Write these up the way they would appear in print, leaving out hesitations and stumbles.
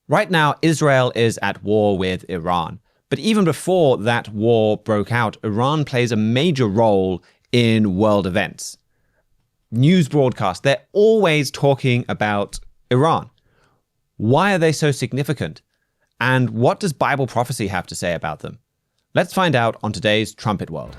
Right now, Israel is at war with Iran. But even before that war broke out, Iran plays a major role in world events. News broadcasts, they're always talking about Iran. Why are they so significant? And what does Bible prophecy have to say about them? Let's find out on today's Trumpet World.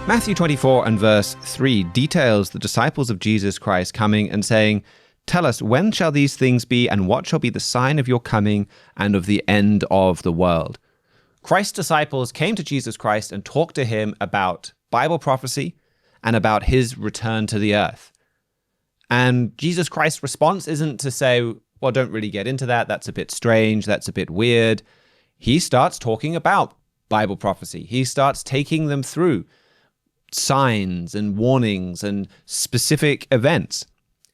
Matthew 24 and verse 3 details the disciples of Jesus Christ coming and saying, "Tell us, when shall these things be, and what shall be the sign of your coming and of the end of the world?" Christ's disciples came to Jesus Christ and talked to him about Bible prophecy and about his return to the earth. And Jesus Christ's response isn't to say, well, don't really get into that. That's a bit strange. That's a bit weird. He starts talking about Bible prophecy. He starts taking them through signs and warnings and specific events.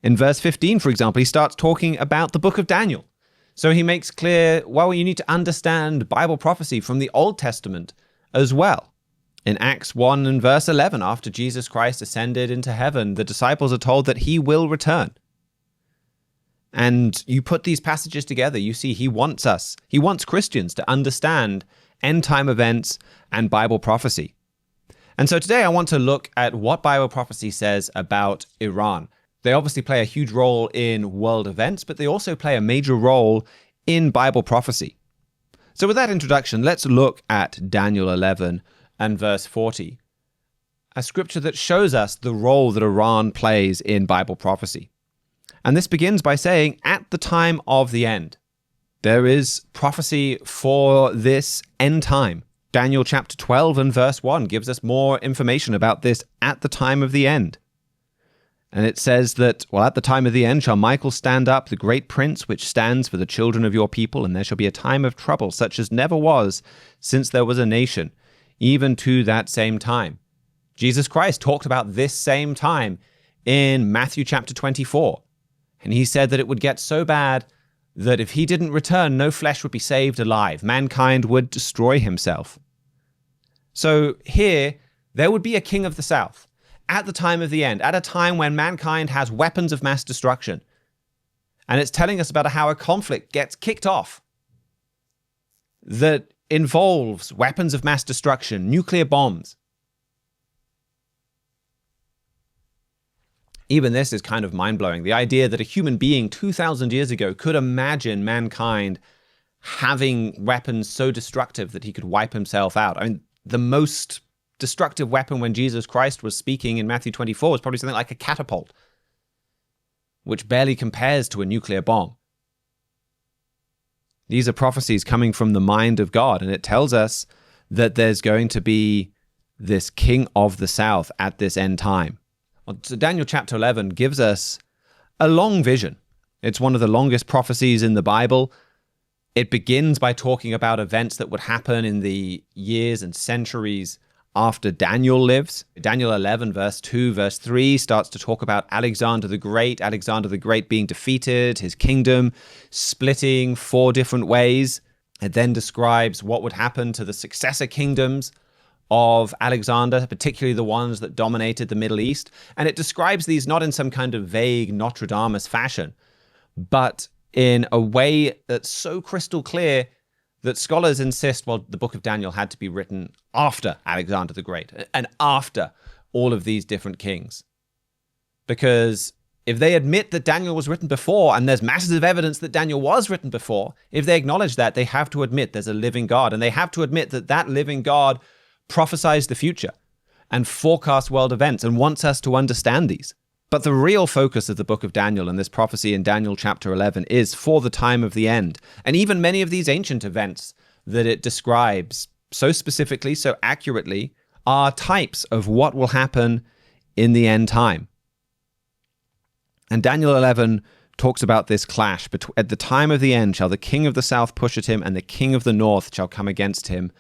In verse 15, for example, he starts talking about the book of Daniel. So he makes clear, well, you need to understand Bible prophecy from the Old Testament as well. In Acts 1 and verse 11, after Jesus Christ ascended into heaven, the disciples are told that he will return. And you put these passages together, you see he wants Christians to understand end-time events and Bible prophecy. And so today I want to look at what Bible prophecy says about Iran. They obviously play a huge role in world events, but they also play a major role in Bible prophecy. So with that introduction, let's look at Daniel 11 and verse 40, a scripture that shows us the role that Iran plays in Bible prophecy. And this begins by saying, at the time of the end. There is prophecy for this end time. Daniel chapter 12 and verse 1 gives us more information about this at the time of the end. And it says that, well, at the time of the end shall Michael stand up, the great prince, which stands for the children of your people, and there shall be a time of trouble, such as never was since there was a nation, even to that same time. Jesus Christ talked about this same time in Matthew chapter 24. And he said that it would get so bad that if he didn't return, no flesh would be saved alive. Mankind would destroy himself. So here, there would be a king of the south at the time of the end, at a time when mankind has weapons of mass destruction. And it's telling us about how a conflict gets kicked off that involves weapons of mass destruction, nuclear bombs. Even this is kind of mind-blowing. The idea that a human being 2,000 years ago could imagine mankind having weapons so destructive that he could wipe himself out. I mean, the most destructive weapon when Jesus Christ was speaking in Matthew 24 was probably something like a catapult, which barely compares to a nuclear bomb. These are prophecies coming from the mind of God, and it tells us that there's going to be this king of the south at this end time. So Daniel chapter 11 gives us a long vision. It's one of the longest prophecies in the Bible. It begins by talking about events that would happen in the years and centuries after Daniel lives. Daniel 11, verse 2, verse 3 starts to talk about Alexander the Great being defeated, his kingdom splitting 4 different ways. It then describes what would happen to the successor kingdoms of Alexander, particularly the ones that dominated the Middle East. And it describes these not in some kind of vague Nostradamus fashion, but in a way that's so crystal clear that scholars insist, well, the book of Daniel had to be written after Alexander the Great and after all of these different kings. Because if they admit that Daniel was written before, and there's massive evidence that Daniel was written before, if they acknowledge that, they have to admit there's a living God, and they have to admit that that living God prophesies the future and forecasts world events and wants us to understand these. But the real focus of the book of Daniel and this prophecy in Daniel chapter 11 is for the time of the end. And even many of these ancient events that it describes so specifically, so accurately, are types of what will happen in the end time. And Daniel 11 talks about this clash. At the time of the end shall the king of the south push at him, and the king of the north shall come against him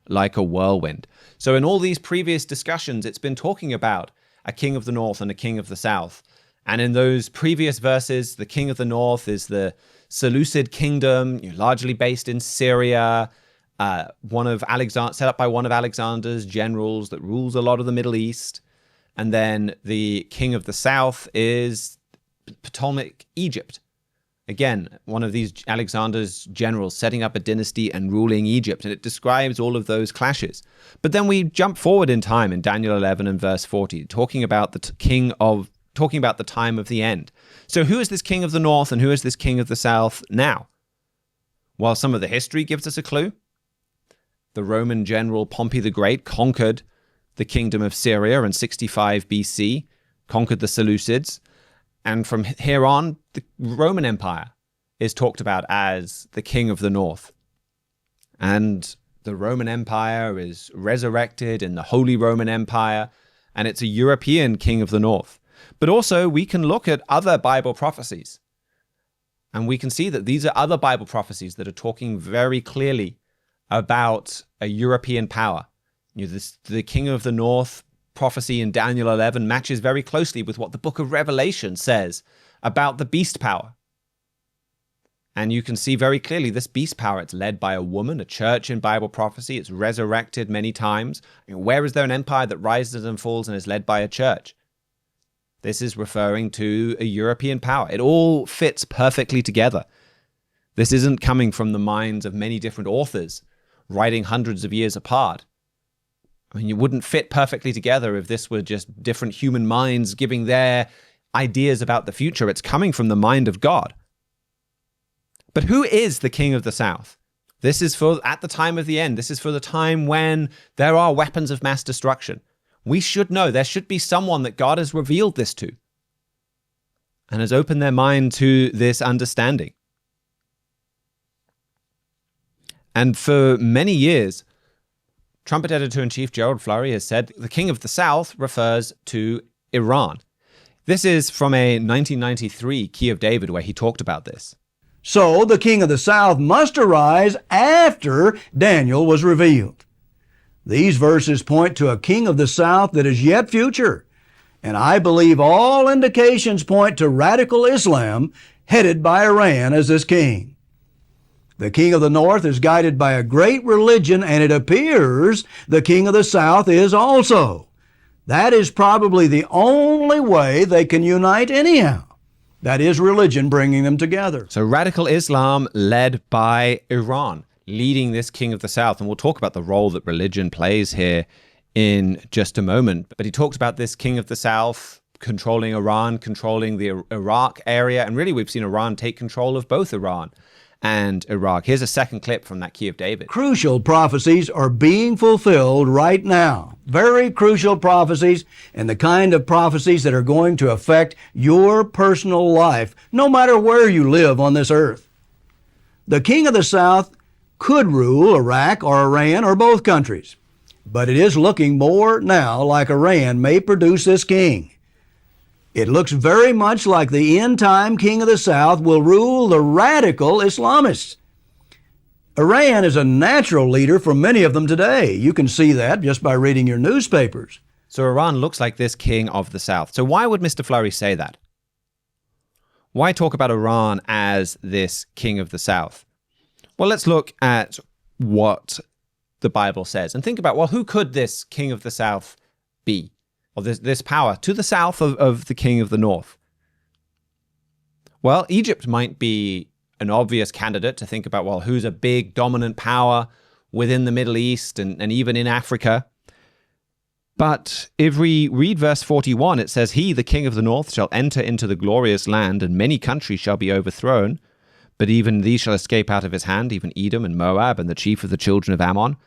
like a whirlwind. So in all these previous discussions, it's been talking about a king of the north and a king of the south. And in those previous verses, the king of the north is the Seleucid kingdom, largely based in Syria, set up by one of Alexander's generals that rules a lot of the Middle East. And then the king of the south is Ptolemaic Egypt. Again, one of these Alexander's generals setting up a dynasty and ruling Egypt, and it describes all of those clashes. But then we jump forward in time in Daniel 11 and verse 40, talking about the time of the end. So who is this king of the north and who is this king of the south now? Well, some of the history gives us a clue. The Roman general Pompey the Great conquered the kingdom of Syria in 65 BC, conquered the Seleucids, and from here on, the Roman Empire is talked about as the king of the north. And the Roman Empire is resurrected in the Holy Roman Empire, and it's a European king of the north. But also, we can look at other Bible prophecies, and we can see that these are other Bible prophecies that are talking very clearly about a European power. The king of the north prophecy in Daniel 11 matches very closely with what the book of Revelation says about the beast power. And you can see very clearly this beast power, it's led by a woman, a church in Bible prophecy. It's resurrected many times. Where is there an empire that rises and falls and is led by a church? This is referring to a European power. It all fits perfectly together. This isn't coming from the minds of many different authors writing hundreds of years apart. I mean, you wouldn't fit perfectly together if this were just different human minds giving their ideas about the future. It's coming from the mind of God. But who is the king of the south? This is for at the time of the end. This is for the time when there are weapons of mass destruction. We should know. There should be someone that God has revealed this to and has opened their mind to this understanding. And for many years, Trumpet Editor-in-Chief Gerald Flurry has said the king of the south refers to Iran. This is from a 1993 Key of David where he talked about this. So the king of the south must arise after Daniel was revealed. These verses point to a king of the south that is yet future, and I believe all indications point to radical Islam headed by Iran as this king. The king of the north is guided by a great religion, and it appears the king of the south is also. That is probably the only way they can unite anyhow. That is religion bringing them together. So radical Islam led by Iran, leading this king of the south. And we'll talk about the role that religion plays here in just a moment. But he talks about this king of the south controlling Iran, controlling the Iraq area. And really, we've seen Iran take control of both Iran and Iraq. Here's a second clip from that Key of David. Crucial prophecies are being fulfilled right now. Very crucial prophecies, and the kind of prophecies that are going to affect your personal life, no matter where you live on this earth. The king of the south could rule Iraq or Iran or both countries, but it is looking more now like Iran may produce this king. It looks very much like the end-time king of the south will rule the radical Islamists. Iran is a natural leader for many of them today. You can see that just by reading your newspapers. So Iran looks like this king of the south. So why would Mr. Flurry say that? Why talk about Iran as this king of the south? Well, let's look at what the Bible says and think about, well, who could this king of the south be? Or this power to the south of the king of the north? Well, Egypt might be an obvious candidate to think about, well, who's a big dominant power within the Middle East and even in Africa. But if we read verse 41, it says, "He, the king of the north, shall enter into the glorious land, and many countries shall be overthrown. But even these shall escape out of his hand, even Edom and Moab and the chief of the children of Ammon.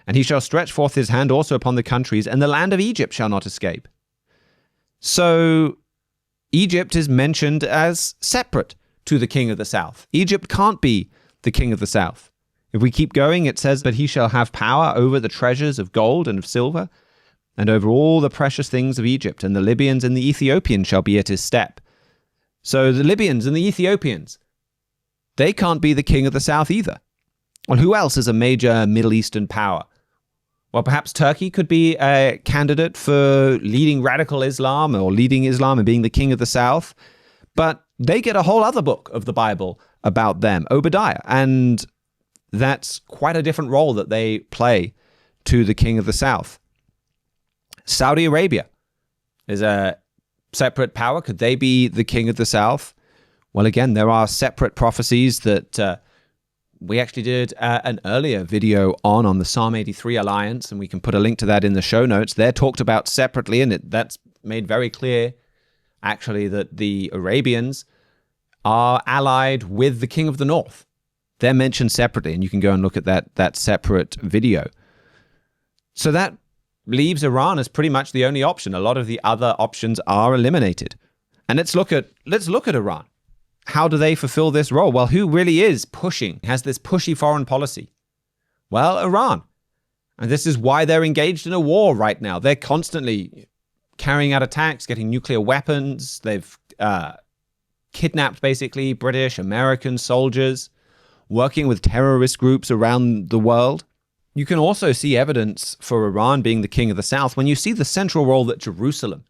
And he shall stretch forth his hand also upon the countries, and the land of Egypt shall not escape." So Egypt is mentioned as separate to the king of the south. Egypt can't be the king of the south. If we keep going, it says, "But he shall have power over the treasures of gold and of silver, and over all the precious things of Egypt, and the Libyans and the Ethiopians shall be at his step." So the Libyans and the Ethiopians, they can't be the king of the south either. Well, who else is a major Middle Eastern power? Well, perhaps Turkey could be a candidate for leading radical Islam or leading Islam and being the king of the south. But they get a whole other book of the Bible about them, Obadiah. And that's quite a different role that they play to the king of the south. Saudi Arabia is a separate power? Could they be the king of the south? Well, again, there are separate prophecies that we actually did an earlier video on the Psalm 83 alliance, and we can put a link to that in the show notes. They're talked about separately, and that's made very clear, actually, that the Arabians are allied with the king of the north. They're mentioned separately, and you can go and look at that separate video. So that leaves Iran as pretty much the only option. A lot of the other options are eliminated. And let's look at Iran. How do they fulfill this role? Well, who really has this pushy foreign policy? Well, Iran. And this is why they're engaged in a war right now. They're constantly carrying out attacks, getting nuclear weapons. They've kidnapped, basically, British, American soldiers, working with terrorist groups around the world. You can also see evidence for Iran being the king of the south when you see the central role that Jerusalem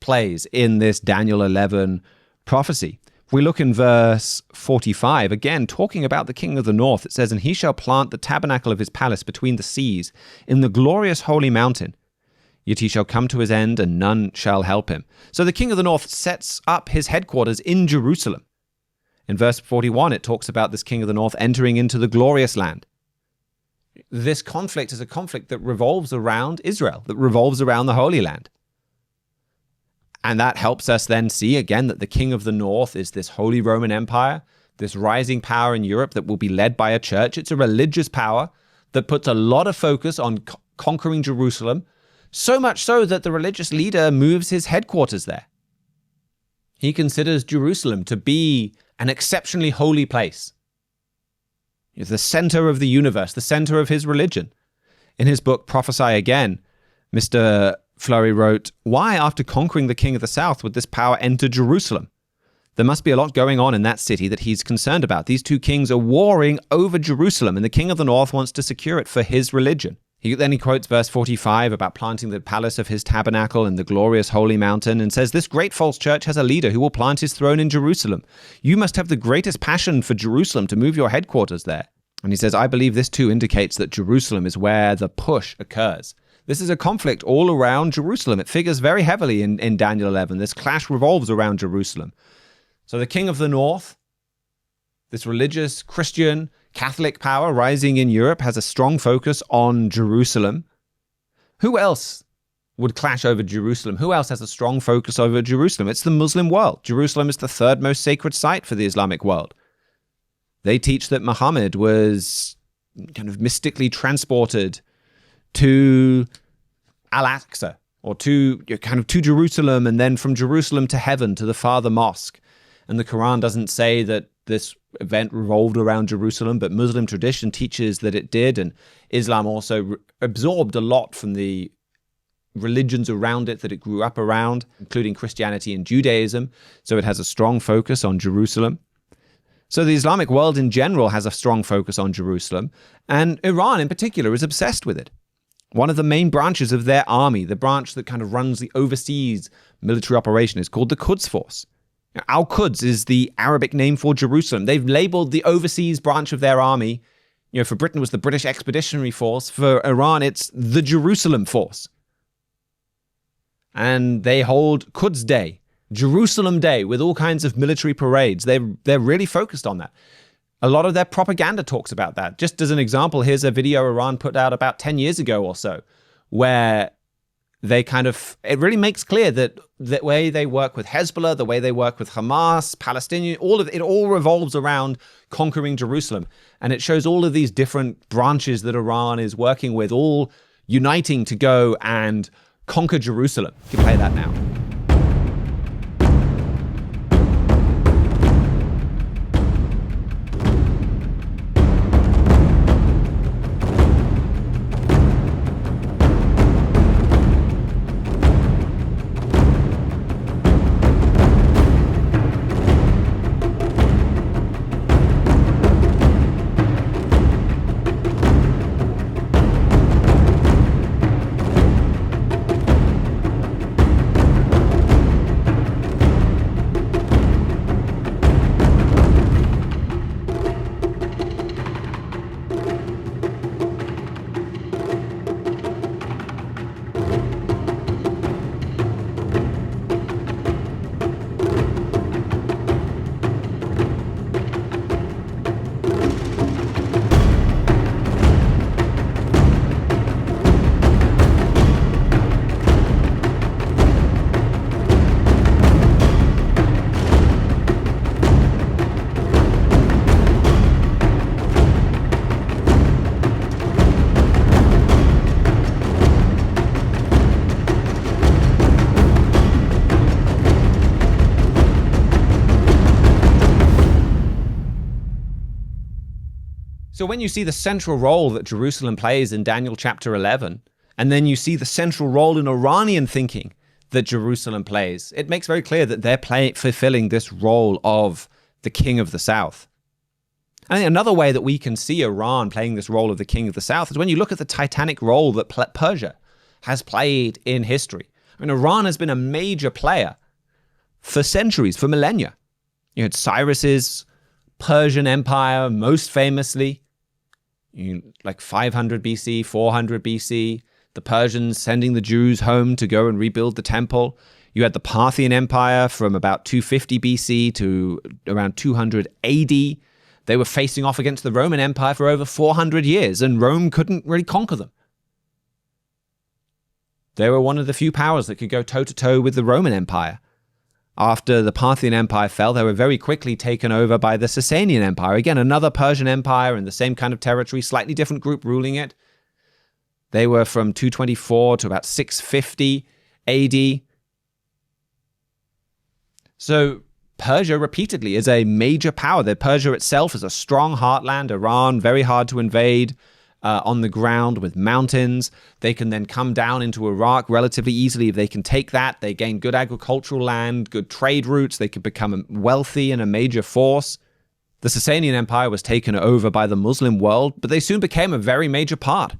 plays in this Daniel 11 prophecy. If we look in verse 45, again, talking about the king of the north, it says, "And he shall plant the tabernacle of his palace between the seas in the glorious holy mountain. Yet he shall come to his end, and none shall help him." So the king of the north sets up his headquarters in Jerusalem. In verse 41, it talks about this king of the north entering into the glorious land. This conflict is a conflict that revolves around Israel, that revolves around the Holy Land. And that helps us then see again that the king of the north is this Holy Roman Empire, this rising power in Europe that will be led by a church. It's a religious power that puts a lot of focus on conquering Jerusalem, so much so that the religious leader moves his headquarters there. He considers Jerusalem to be an exceptionally holy place. It's the center of the universe, the center of his religion. In his book, Prophesy Again, Mr. Fleury wrote, "Why, after conquering the king of the south, would this power enter Jerusalem? There must be a lot going on in that city that he's concerned about. These two kings are warring over Jerusalem, and the king of the north wants to secure it for his religion." Then he quotes verse 45 about planting the palace of his tabernacle in the glorious holy mountain and says, "This great false church has a leader who will plant his throne in Jerusalem. You must have the greatest passion for Jerusalem to move your headquarters there." And he says, "I believe this too indicates that Jerusalem is where the push occurs." This is a conflict all around Jerusalem. It figures very heavily in Daniel 11. This clash revolves around Jerusalem. So the king of the north, this religious, Christian, Catholic power rising in Europe, has a strong focus on Jerusalem. Who else would clash over Jerusalem? Who else has a strong focus over Jerusalem? It's the Muslim world. Jerusalem is the third most sacred site for the Islamic world. They teach that Muhammad was kind of mystically transported to Al-Aqsa, or to Jerusalem, and then from Jerusalem to heaven, to the Father Mosque. And the Quran doesn't say that this event revolved around Jerusalem, but Muslim tradition teaches that it did, and Islam also absorbed a lot from the religions around it that it grew up around, including Christianity and Judaism, so it has a strong focus on Jerusalem. So the Islamic world in general has a strong focus on Jerusalem, and Iran in particular is obsessed with it. One of the main branches of their army, the branch that kind of runs the overseas military operation, is called the Quds Force. Now, Al-Quds is the Arabic name for Jerusalem. They've labeled the overseas branch of their army, for Britain was the British Expeditionary Force. For Iran, it's the Jerusalem Force. And they hold Quds Day, Jerusalem Day, with all kinds of military parades. They're really focused on that. A lot of their propaganda talks about that. Just as an example, here's a video Iran put out about 10 years ago or so, where they it really makes clear that the way they work with Hezbollah, the way they work with Hamas, Palestinian, it all revolves around conquering Jerusalem. And it shows all of these different branches that Iran is working with, all uniting to go and conquer Jerusalem. You can play that now. So when you see the central role that Jerusalem plays in Daniel chapter 11, and then you see the central role in Iranian thinking that Jerusalem plays, it makes very clear that they're fulfilling this role of the king of the south. I think another way that we can see Iran playing this role of the king of the south is when you look at the titanic role that Persia has played in history. I mean, Iran has been a major player for centuries, for millennia. You had Cyrus's Persian Empire, most famously, like 500 BC, 400 BC, the Persians sending the Jews home to go and rebuild the temple. You had the Parthian Empire from about 250 BC to around 200 AD. They were facing off against the Roman Empire for over 400 years, and Rome couldn't really conquer them. They were one of the few powers that could go toe-to-toe with the Roman Empire. After the Parthian Empire fell, they were very quickly taken over by the Sasanian Empire. Again, another Persian Empire in the same kind of territory, slightly different group ruling it. They were from 224 to about 650 AD. So Persia repeatedly is a major power. Persia itself is a strong heartland. Iran, very hard to invade on the ground with mountains. They can then come down into Iraq relatively easily. If they can take that, they gain good agricultural land, good trade routes. They could become wealthy and a major force. The Sasanian Empire was taken over by the Muslim world, but they soon became a very major part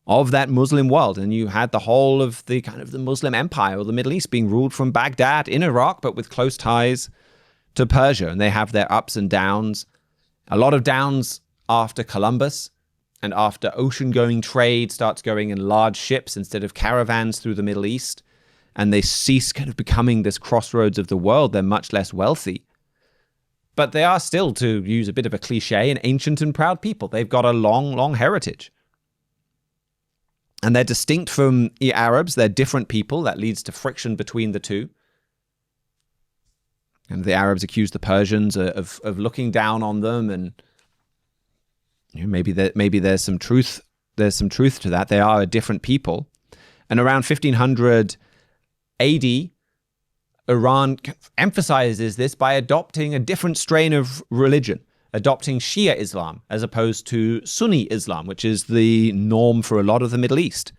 of that Muslim world. And you had the whole of the kind of the Muslim Empire or the Middle East being ruled from Baghdad in Iraq, but with close ties to Persia. And they have their ups and downs. A lot of downs after Columbus and after ocean-going trade starts going in large ships instead of caravans through the Middle East. And they cease kind of becoming this crossroads of the world. They're much less wealthy. But they are still, to use a bit of a cliche, an ancient and proud people. They've got a long, long heritage. And they're distinct from the Arabs. They're different people. That leads to friction between the two. And the Arabs accuse the Persians of looking down on them, and maybe there's some truth. There's some truth to that. They are a different people. And around 1500 AD, Iran emphasizes this by adopting a different strain of religion, adopting Shia Islam as opposed to Sunni Islam, which is the norm for a lot of the Middle East.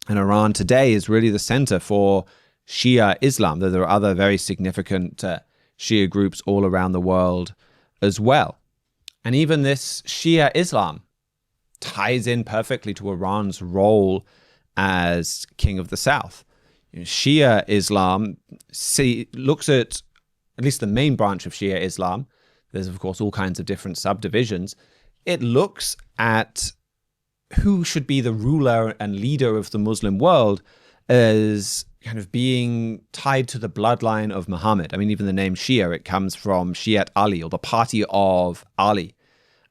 And Iran today is really the center for Shia Islam, though there are other very significant Shia groups all around the world as well. And even this Shia Islam ties in perfectly to Iran's role as king of the South. Shia Islam looks at least the main branch of Shia Islam. There's, of course, all kinds of different subdivisions. It looks at who should be the ruler and leader of the Muslim world as kind of being tied to the bloodline of Muhammad. I mean, even the name Shia, it comes from Shiat Ali, or the party of Ali,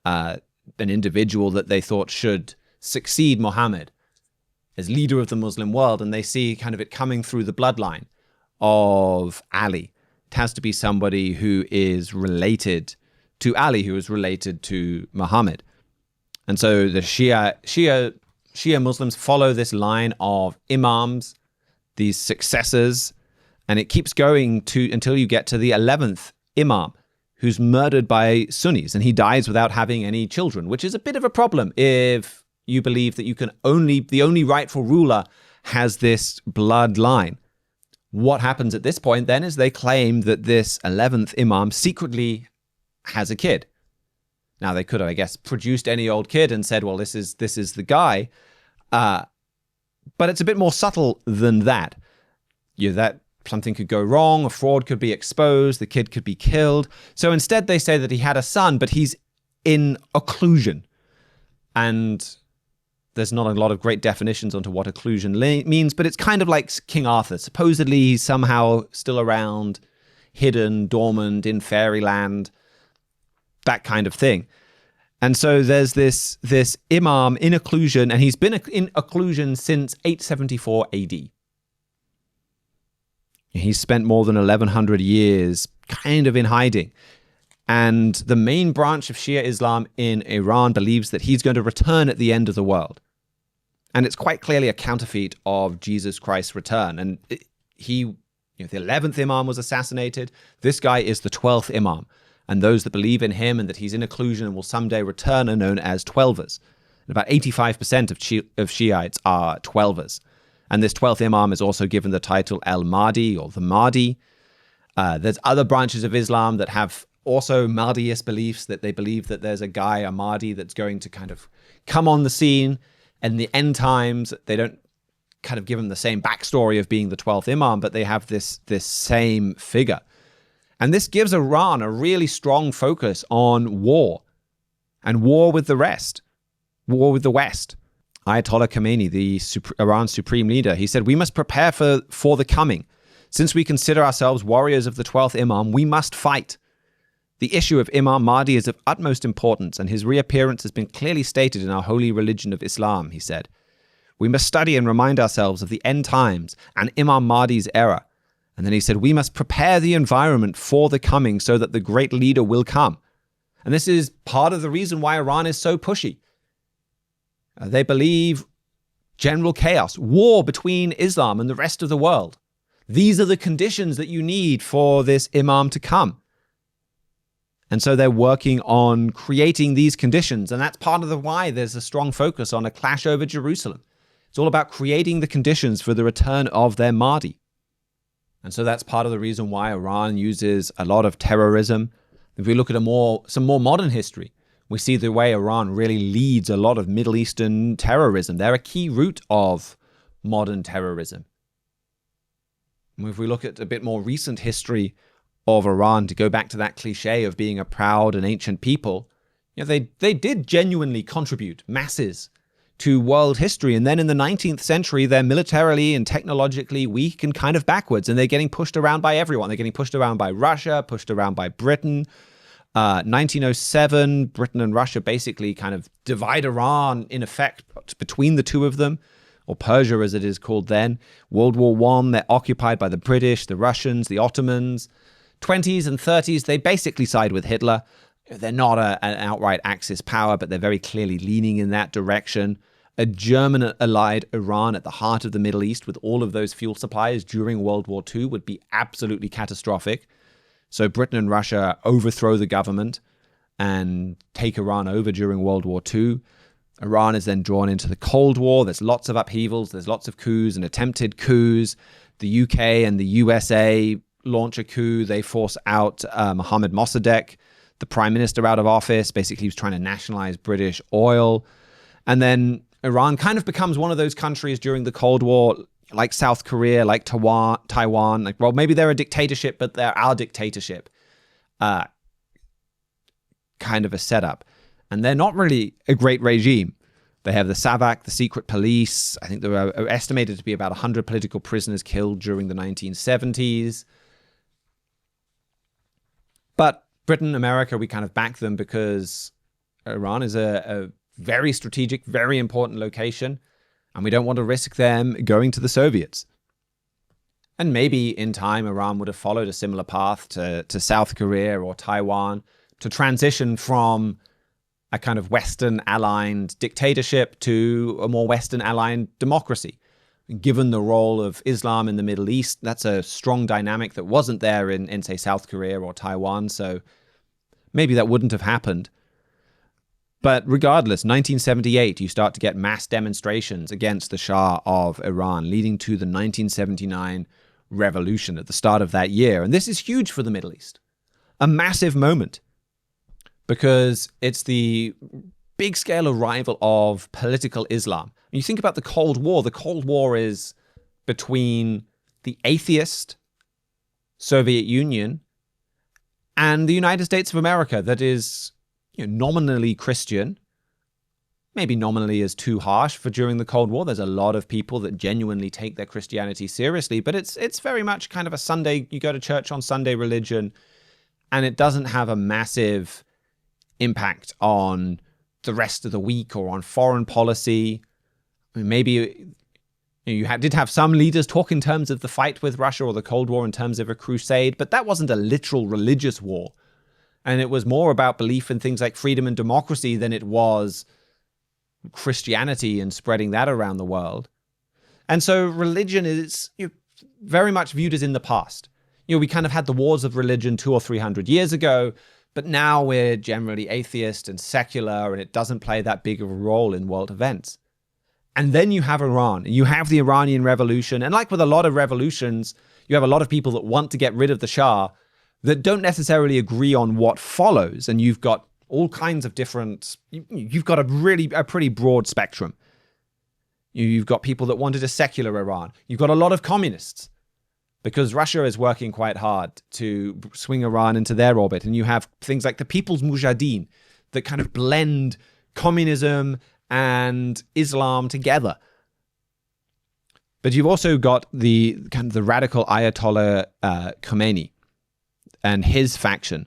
an individual that they thought should succeed Muhammad as leader of the Muslim world, and they see kind of it coming through the bloodline of Ali. It has to be somebody who is related to Ali, who is related to Muhammad. And so the Shia Muslims follow this line of imams, these successors, and it keeps going until you get to the 11th imam, who's murdered by Sunnis, and he dies without having any children, which is a bit of a problem if you believe that the only rightful ruler has this bloodline. What happens at this point then is they claim that this 11th imam secretly has a kid. Now they could have, I guess, produced any old kid and said, well, this is the guy. But it's a bit more subtle than that. That something could go wrong, a fraud could be exposed, the kid could be killed. So instead they say that he had a son, but he's in occlusion. And there's not a lot of great definitions onto what occlusion means, but it's kind of like King Arthur. Supposedly he's somehow still around, hidden, dormant in fairyland, that kind of thing. And so there's this imam in occlusion, and he's been in occlusion since 874 AD. He's spent more than 1100 years kind of in hiding. And the main branch of Shia Islam in Iran believes that he's going to return at the end of the world. And it's quite clearly a counterfeit of Jesus Christ's return. And the 11th imam was assassinated. This guy is the 12th imam. And those that believe in him and that he's in occlusion and will someday return are known as Twelvers. And about 85% of Shiites are Twelvers. And this 12th Imam is also given the title Al-Mahdi or the Mahdi. There's other branches of Islam that have also Mahdiist beliefs, that they believe that there's a guy, a Mahdi, that's going to kind of come on the scene in the end times. They don't kind of give him the same backstory of being the 12th Imam, but they have this same figure. And this gives Iran a really strong focus on war and war with the rest, war with the West. Ayatollah Khamenei, the Iran's supreme leader, he said, "We must prepare for the coming. Since we consider ourselves warriors of the 12th Imam, we must fight. The issue of Imam Mahdi is of utmost importance, and his reappearance has been clearly stated in our holy religion of Islam," he said. "We must study and remind ourselves of the end times and Imam Mahdi's era." And then he said, "We must prepare the environment for the coming so that the great leader will come." And this is part of the reason why Iran is so pushy. They believe general chaos, war between Islam and the rest of the world. These are the conditions that you need for this Imam to come. And so they're working on creating these conditions. And that's part of the why there's a strong focus on a clash over Jerusalem. It's all about creating the conditions for the return of their Mahdi. And so that's part of the reason why Iran uses a lot of terrorism. If we look at some more modern history, we see the way Iran really leads a lot of Middle Eastern terrorism. They're a key root of modern terrorism. And if we look at a bit more recent history of Iran, to go back to that cliche of being a proud and ancient people, they did genuinely contribute masses to world history. And then in the 19th century, they're militarily and technologically weak and kind of backwards, and they're getting pushed around by everyone. They're getting pushed around by Russia, pushed around by Britain. 1907, Britain and Russia basically kind of divide Iran, in effect, between the two of them, or Persia as it is called then. World War I, they're occupied by the British, the Russians, the Ottomans. 20s and 30s, they basically side with Hitler. They're not an outright Axis power, but they're very clearly leaning in that direction. A German-allied Iran at the heart of the Middle East with all of those fuel supplies during World War II would be absolutely catastrophic. So Britain and Russia overthrow the government and take Iran over during World War II. Iran is then drawn into the Cold War. There's lots of upheavals. There's lots of coups and attempted coups. The UK and the USA launch a coup. They force out Mohammad Mossadegh, the prime minister, out of office. Basically, he was trying to nationalize British oil. And then Iran kind of becomes one of those countries during the Cold War, like South Korea, like Taiwan. Like, well, maybe they're a dictatorship, but they're our dictatorship. Kind of a setup. And they're not really a great regime. They have the SAVAK, the secret police. I think there are estimated to be about 100 political prisoners killed during the 1970s. But Britain, America, we kind of back them because Iran is a very strategic, very important location, and we don't want to risk them going to the Soviets. And maybe in time, Iran would have followed a similar path to South Korea or Taiwan to transition from a kind of Western-aligned dictatorship to a more Western-aligned democracy. Given the role of Islam in the Middle East, that's a strong dynamic that wasn't there in say, South Korea or Taiwan, so maybe that wouldn't have happened. But regardless, 1978, you start to get mass demonstrations against the Shah of Iran, leading to the 1979 revolution at the start of that year. And this is huge for the Middle East. A massive moment, because it's the big-scale arrival of political Islam. When you think about the Cold War is between the atheist Soviet Union and the United States of America that is nominally Christian. Maybe nominally is too harsh for during the Cold War. There's a lot of people that genuinely take their Christianity seriously, but it's very much kind of a Sunday, you go to church on Sunday religion, and it doesn't have a massive impact on the rest of the week or on foreign policy. I mean, maybe did have some leaders talk in terms of the fight with Russia or the Cold War in terms of a crusade, but that wasn't a literal religious war. And it was more about belief in things like freedom and democracy than it was Christianity and spreading that around the world. And so religion is very much viewed as in the past. We kind of had the wars of religion 200 or 300 years ago, But now we're generally atheist and secular, and it doesn't play that big of a role in world events. And then you have Iran, and you have the Iranian revolution. And like with a lot of revolutions, you have a lot of people that want to get rid of the Shah that don't necessarily agree on what follows. And you've got all kinds of different, you've got a pretty broad spectrum. You've got people that wanted a secular Iran. You've got a lot of communists, because Russia is working quite hard to swing Iran into their orbit. And you have things like the People's Mujahideen that kind of blend communism and Islam together. But you've also got the kind of the radical Ayatollah Khomeini and his faction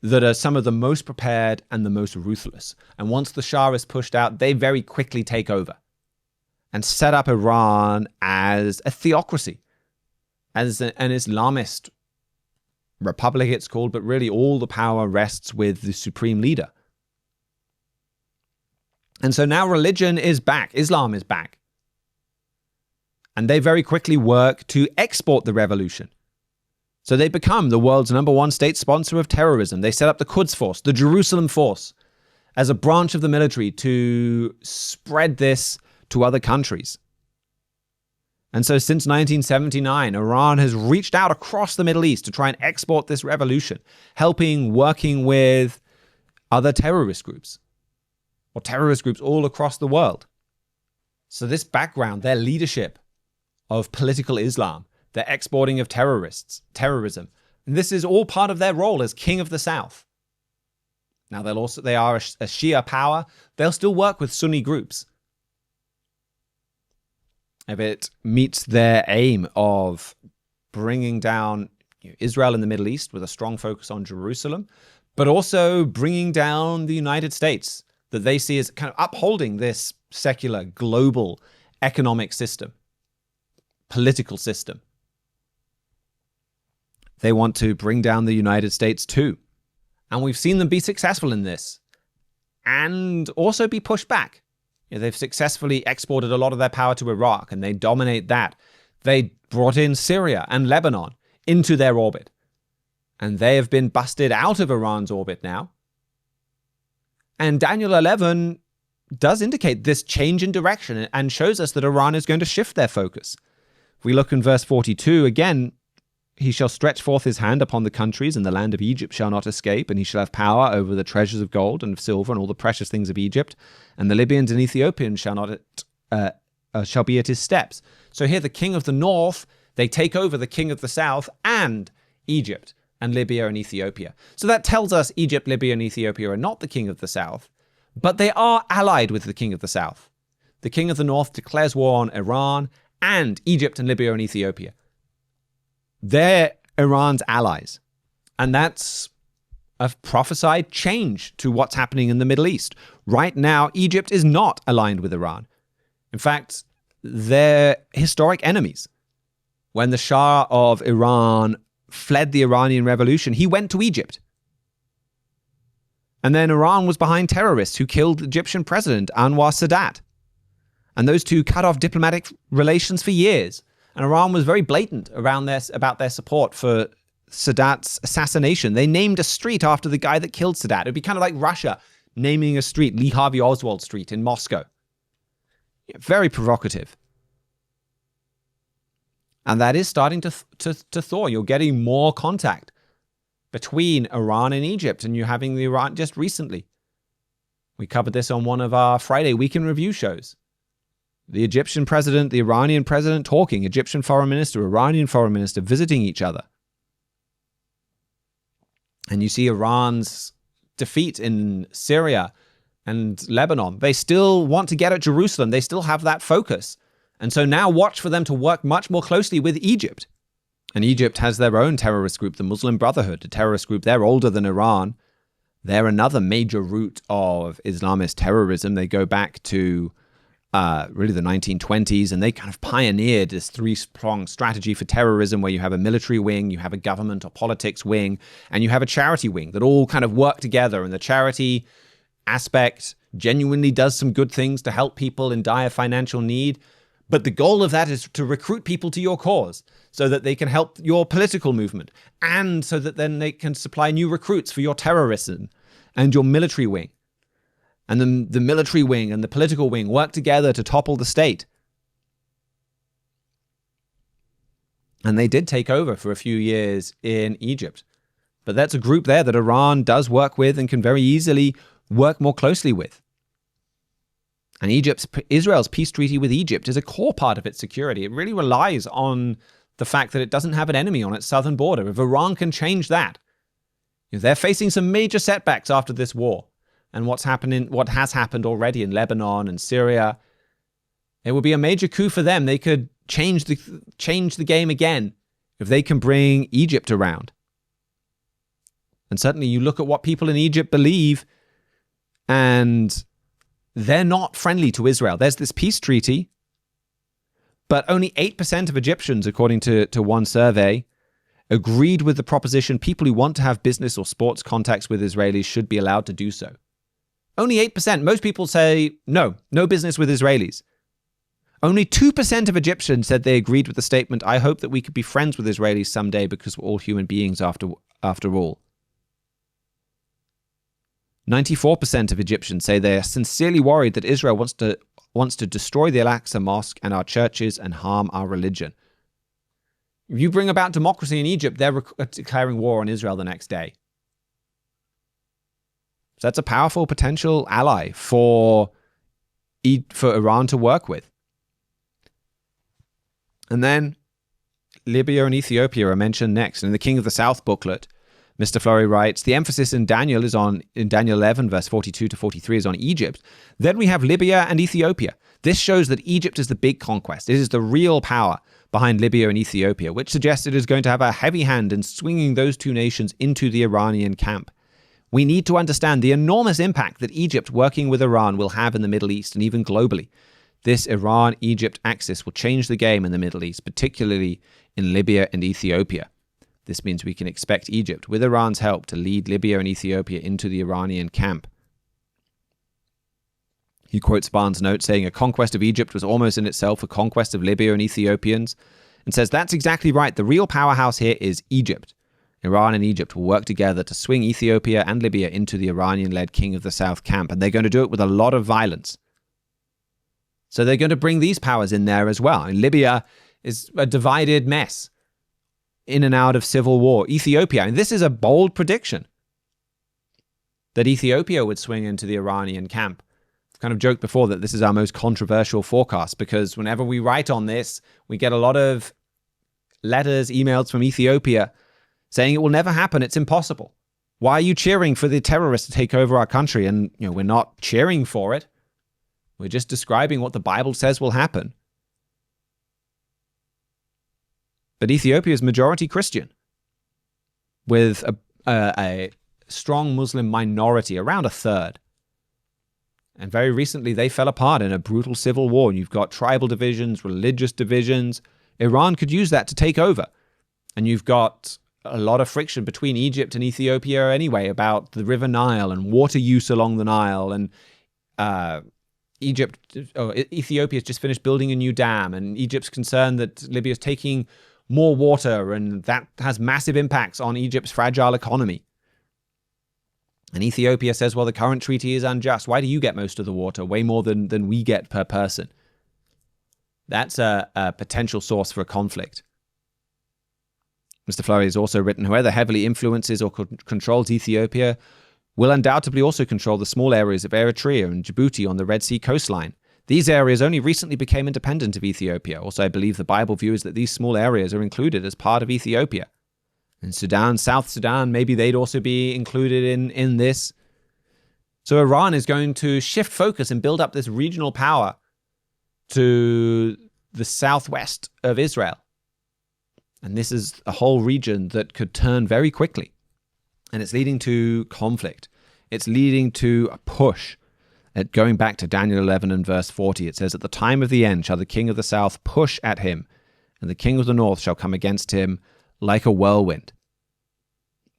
that are some of the most prepared and the most ruthless. And once the Shah is pushed out, they very quickly take over and set up Iran as a theocracy, as an Islamist republic it's called, but really all the power rests with the supreme leader. And so now religion is back, Islam is back. And they very quickly work to export the revolution. So they become the world's #1 state sponsor of terrorism. They set up the Quds Force, the Jerusalem Force, as a branch of the military to spread this to other countries. And so since 1979, Iran has reached out across the Middle East to try and export this revolution, working with other terrorist groups, or terrorist groups all across the world. So this background, their leadership of political Islam, their exporting of terrorism, and this is all part of their role as king of the South. Now they are a Shia power. They'll still work with Sunni groups if it meets their aim of bringing down Israel in the Middle East with a strong focus on Jerusalem, but also bringing down the United States that they see as kind of upholding this secular global economic system, political system. They want to bring down the United States too. And we've seen them be successful in this and also be pushed back. They've successfully exported a lot of their power to Iraq, and they dominate that. They brought in Syria and Lebanon into their orbit, and they have been busted out of Iran's orbit now. And Daniel 11 does indicate this change in direction and shows us that Iran is going to shift their focus. If we look in verse 42, again, he shall stretch forth his hand upon the countries, and the land of Egypt shall not escape, and he shall have power over the treasures of gold and of silver and all the precious things of Egypt, and the Libyans and Ethiopians shall be at his steps. So here the king of the north, they take over the king of the south and Egypt and Libya and Ethiopia. So that tells us Egypt, Libya, and Ethiopia are not the king of the south, but they are allied with the king of the south. The king of the north declares war on Iran and Egypt and Libya and Ethiopia. They're Iran's allies. And that's a prophesied change to what's happening in the Middle East. Right now, Egypt is not aligned with Iran. In fact, they're historic enemies. When the Shah of Iran fled the Iranian Revolution, he went to Egypt. And then Iran was behind terrorists who killed Egyptian President Anwar Sadat. And those two cut off diplomatic relations for years. And Iran was very blatant about their support for Sadat's assassination. They named a street after the guy that killed Sadat. It'd be kind of like Russia naming a street Lee Harvey Oswald Street in Moscow. Very provocative. And that is starting to thaw. You're getting more contact between Iran and Egypt, and you're having the Iran just recently. We covered this on one of our Friday Week in Review shows. The Egyptian president, the Iranian president talking, Egyptian foreign minister, Iranian foreign minister visiting each other. And you see Iran's defeat in Syria and Lebanon. They still want to get at Jerusalem. They still have that focus. And so now watch for them to work much more closely with Egypt. And Egypt has their own terrorist group, the Muslim Brotherhood, a terrorist group. They're older than Iran. They're another major root of Islamist terrorism. They go back to really the 1920s, and they kind of pioneered this three-pronged strategy for terrorism where you have a military wing, you have a government or politics wing, and you have a charity wing that all kind of work together. And the charity aspect genuinely does some good things to help people in dire financial need, But the goal of that is to recruit people to your cause so that they can help your political movement, and so that then they can supply new recruits for your terrorism and your military wing. And then the military wing and the political wing work together to topple the state. And they did take over for a few years in Egypt. But that's a group there that Iran does work with and can very easily work more closely with. And Israel's peace treaty with Egypt is a core part of its security. It really relies on the fact that it doesn't have an enemy on its southern border. If Iran can change that, they're facing some major setbacks after this war. And what has happened already in Lebanon and Syria, it would be a major coup for them. They could change the game again if they can bring Egypt around. And certainly you look at what people in Egypt believe, and they're not friendly to Israel. There's this peace treaty, but only 8% of Egyptians, according to one survey, agreed with the proposition people who want to have business or sports contacts with Israelis should be allowed to do so. Only 8%. Most people say, no business with Israelis. Only 2% of Egyptians said they agreed with the statement, I hope that we could be friends with Israelis someday because we're all human beings after all. 94% of Egyptians say they are sincerely worried that Israel wants to destroy the Al-Aqsa Mosque and our churches and harm our religion. If you bring about democracy in Egypt, they're declaring war on Israel the next day. So that's a powerful potential ally for Iran to work with. And then Libya and Ethiopia are mentioned next. In the King of the South booklet, Mr. Flory writes, the emphasis in Daniel 11, verse 42 to 43 is on Egypt. Then we have Libya and Ethiopia. This shows that Egypt is the big conquest. It is the real power behind Libya and Ethiopia, which suggests it is going to have a heavy hand in swinging those two nations into the Iranian camp. We need to understand the enormous impact that Egypt working with Iran will have in the Middle East and even globally. This Iran-Egypt axis will change the game in the Middle East, particularly in Libya and Ethiopia. This means we can expect Egypt, with Iran's help, to lead Libya and Ethiopia into the Iranian camp. He quotes Barnes' note saying, a conquest of Egypt was almost in itself a conquest of Libya and Ethiopians, and says that's exactly right. The real powerhouse here is Egypt. Iran and Egypt will work together to swing Ethiopia and Libya into the Iranian-led King of the South camp, and they're going to do it with a lot of violence. So they're going to bring these powers in there as well. And Libya is a divided mess, in and out of civil war. Ethiopia, and this is a bold prediction, that Ethiopia would swing into the Iranian camp. I've kind of joked before that this is our most controversial forecast, because whenever we write on this, we get a lot of letters, emails from Ethiopia saying it will never happen, it's impossible. Why are you cheering for the terrorists to take over our country? And we're not cheering for it. We're just describing what the Bible says will happen. But Ethiopia is majority Christian, with a strong Muslim minority, around a third. And very recently, they fell apart in a brutal civil war. You've got tribal divisions, religious divisions. Iran could use that to take over. And you've got a lot of friction between Egypt and Ethiopia anyway about the River Nile and water use along the Nile. And Ethiopia has just finished building a new dam, and Egypt's concerned that Libya is taking more water, and that has massive impacts on Egypt's fragile economy. And Ethiopia says, well, the current treaty is unjust. Why do you get most of the water? Way more than we get per person. That's a potential source for a conflict. Mr. Flory has also written, whoever heavily influences or controls Ethiopia will undoubtedly also control the small areas of Eritrea and Djibouti on the Red Sea coastline. These areas only recently became independent of Ethiopia. Also, I believe the Bible view is that these small areas are included as part of Ethiopia. And Sudan, South Sudan, maybe they'd also be included in this. So Iran is going to shift focus and build up this regional power to the southwest of Israel. And this is a whole region that could turn very quickly. And it's leading to conflict. It's leading to a push. Going back to Daniel 11 and verse 40, it says, at the time of the end shall the king of the south push at him, and the king of the north shall come against him like a whirlwind.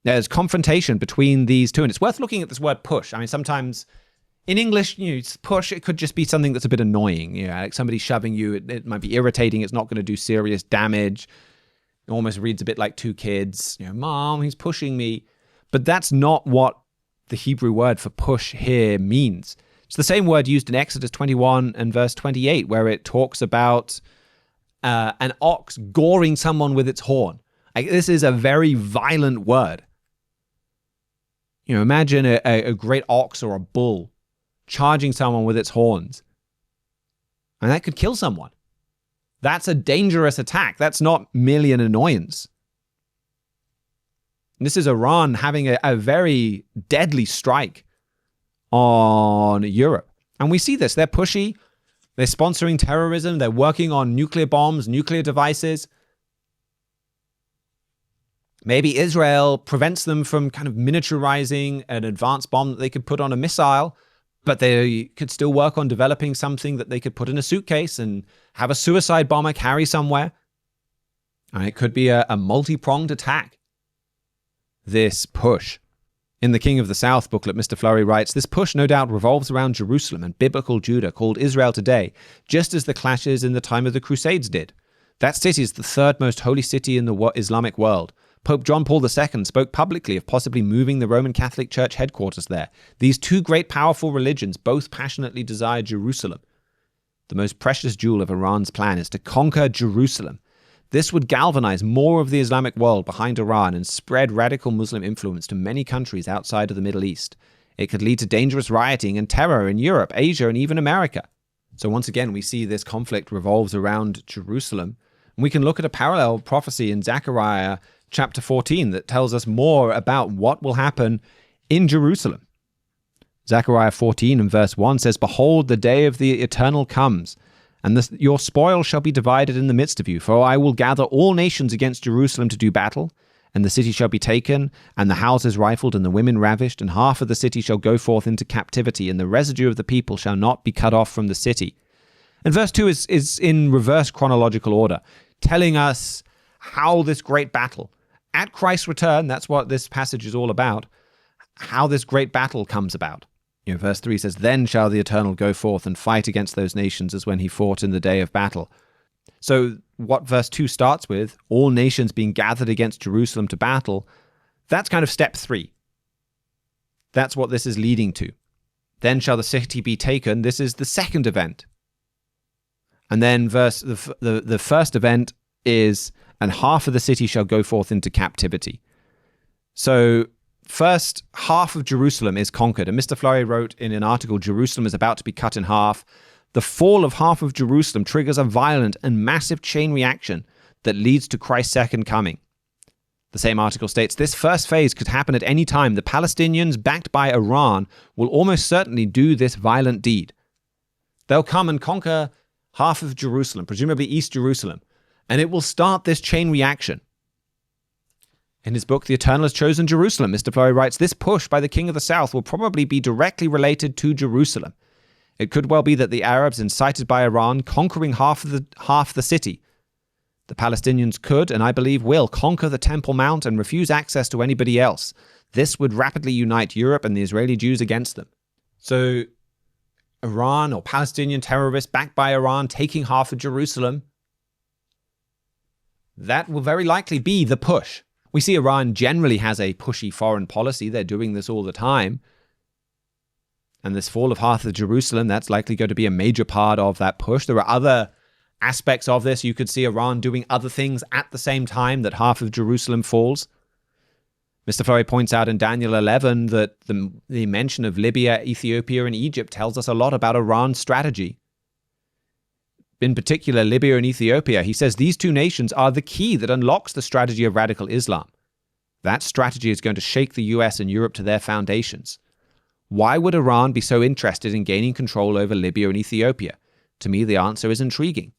There's confrontation between these two, and it's worth looking at this word push. I mean, sometimes In English, push, it could just be something that's a bit annoying. Like somebody shoving you, it might be irritating. It's not going to do serious damage. It almost reads a bit like two kids. Mom, he's pushing me. But that's not what the Hebrew word for push here means. It's the same word used in Exodus 21 and verse 28, where it talks about an ox goring someone with its horn. This is a very violent word. Imagine a great ox or a bull charging someone with its horns. And that could kill someone. That's a dangerous attack. That's not merely an annoyance. And this is Iran having a very deadly strike on Europe. And we see this. They're pushy. They're sponsoring terrorism. They're working on nuclear bombs, nuclear devices. Maybe Israel prevents them from kind of miniaturizing an advanced bomb that they could put on a missile, but they could still work on developing something that they could put in a suitcase and have a suicide bomber carry somewhere. And it could be a multi-pronged attack. This push. In the King of the South booklet, Mr. Flurry writes, this push no doubt revolves around Jerusalem and biblical Judah, called Israel today, just as the clashes in the time of the Crusades did. That city is the third most holy city in the Islamic world. Pope John Paul II spoke publicly of possibly moving the Roman Catholic Church headquarters there. These two great powerful religions both passionately desire Jerusalem. The most precious jewel of Iran's plan is to conquer Jerusalem. This would galvanize more of the Islamic world behind Iran and spread radical Muslim influence to many countries outside of the Middle East. It could lead to dangerous rioting and terror in Europe, Asia, and even America. So once again, we see this conflict revolves around Jerusalem. And we can look at a parallel prophecy in Zechariah chapter 14 that tells us more about what will happen in Jerusalem. Zechariah 14 and verse 1 says, behold, the day of the eternal comes, and your spoil shall be divided in the midst of you. For I will gather all nations against Jerusalem to do battle, and the city shall be taken, and the houses rifled, and the women ravished, and half of the city shall go forth into captivity, and the residue of the people shall not be cut off from the city. And verse 2 is in reverse chronological order, telling us how this great battle, at Christ's return, that's what this passage is all about, how this great battle comes about. Verse 3 says, then shall the Eternal go forth and fight against those nations as when he fought in the day of battle. So what verse 2 starts with, all nations being gathered against Jerusalem to battle, that's kind of step 3. That's what this is leading to. Then shall the city be taken. This is the second event. And then the first event is, and half of the city shall go forth into captivity. So first half of Jerusalem is conquered. And Mr. Flurry wrote in an article, Jerusalem is about to be cut in half. The fall of half of Jerusalem triggers a violent and massive chain reaction that leads to Christ's second coming. The same article states, this first phase could happen at any time. The Palestinians, backed by Iran, will almost certainly do this violent deed. They'll come and conquer half of Jerusalem, presumably East Jerusalem, and it will start this chain reaction. In his book, The Eternal Has Chosen Jerusalem, Mr. Flurry writes, this push by the King of the South will probably be directly related to Jerusalem. It could well be that the Arabs, incited by Iran, conquering half the city. The Palestinians could, and I believe will, conquer the Temple Mount and refuse access to anybody else. This would rapidly unite Europe and the Israeli Jews against them. So Iran or Palestinian terrorists backed by Iran taking half of Jerusalem, that will very likely be the push. We see Iran generally has a pushy foreign policy. They're doing this all the time. And this fall of half of Jerusalem, that's likely going to be a major part of that push. There are other aspects of this. You could see Iran doing other things at the same time that half of Jerusalem falls. Mr. Flurry points out in Daniel 11 that the mention of Libya, Ethiopia, and Egypt tells us a lot about Iran's strategy. In particular, Libya and Ethiopia, he says these two nations are the key that unlocks the strategy of radical Islam. That strategy is going to shake the US and Europe to their foundations. Why would Iran be so interested in gaining control over Libya and Ethiopia? To me, the answer is intriguing.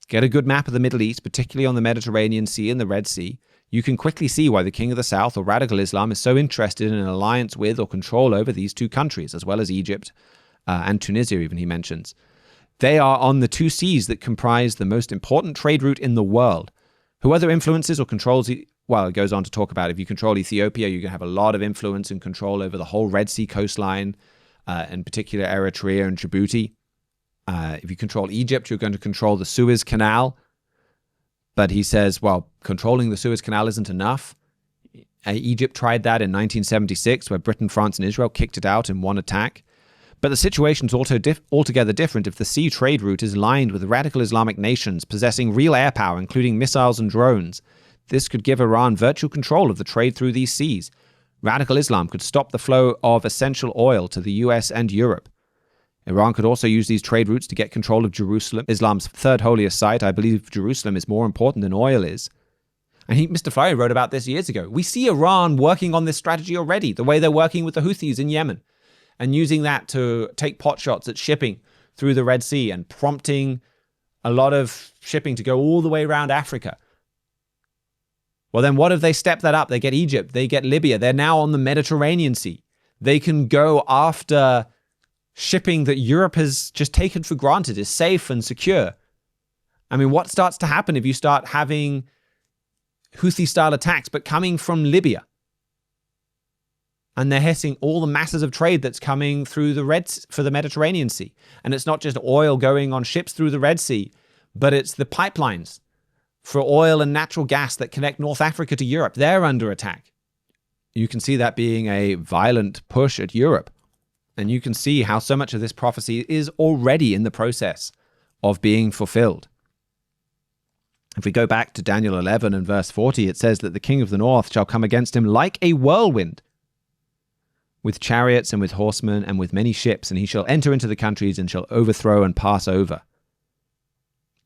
Get a good map of the Middle East, particularly on the Mediterranean Sea and the Red Sea. You can quickly see why the King of the South or radical Islam is so interested in an alliance with or control over these two countries, as well as Egypt and Tunisia, even he mentions. They are on the two seas that comprise the most important trade route in the world. Whoever influences or controls, it goes on to talk about if you control Ethiopia, you can have a lot of influence and control over the whole Red Sea coastline. in particular Eritrea and Djibouti. If you control Egypt, you're going to control the Suez Canal. But he says, well, controlling the Suez Canal isn't enough. Egypt tried that in 1976, where Britain, France, and Israel kicked it out in one attack. But the situation's also altogether different if the sea trade route is lined with radical Islamic nations possessing real air power, including missiles and drones. This could give Iran virtual control of the trade through these seas. Radical Islam could stop the flow of essential oil to the US and Europe. Iran could also use these trade routes to get control of Jerusalem, Islam's third holiest site. I believe Jerusalem is more important than oil is. And Mr. Flurry wrote about this years ago. We see Iran working on this strategy already, the way they're working with the Houthis in Yemen, and using that to take potshots at shipping through the Red Sea and prompting a lot of shipping to go all the way around Africa. Well, then what if they step that up? They get Egypt, they get Libya. They're now on the Mediterranean Sea. They can go after shipping that Europe has just taken for granted is safe and secure. I mean, what starts to happen if you start having Houthi-style attacks, but coming from Libya? And they're hitting all the masses of trade that's coming through for the Mediterranean Sea. And it's not just oil going on ships through the Red Sea, but it's the pipelines for oil and natural gas that connect North Africa to Europe. They're under attack. You can see that being a violent push at Europe. And you can see how so much of this prophecy is already in the process of being fulfilled. If we go back to Daniel 11 and verse 40, it says that the king of the north shall come against him like a whirlwind, with chariots and with horsemen and with many ships, and he shall enter into the countries and shall overthrow and pass over.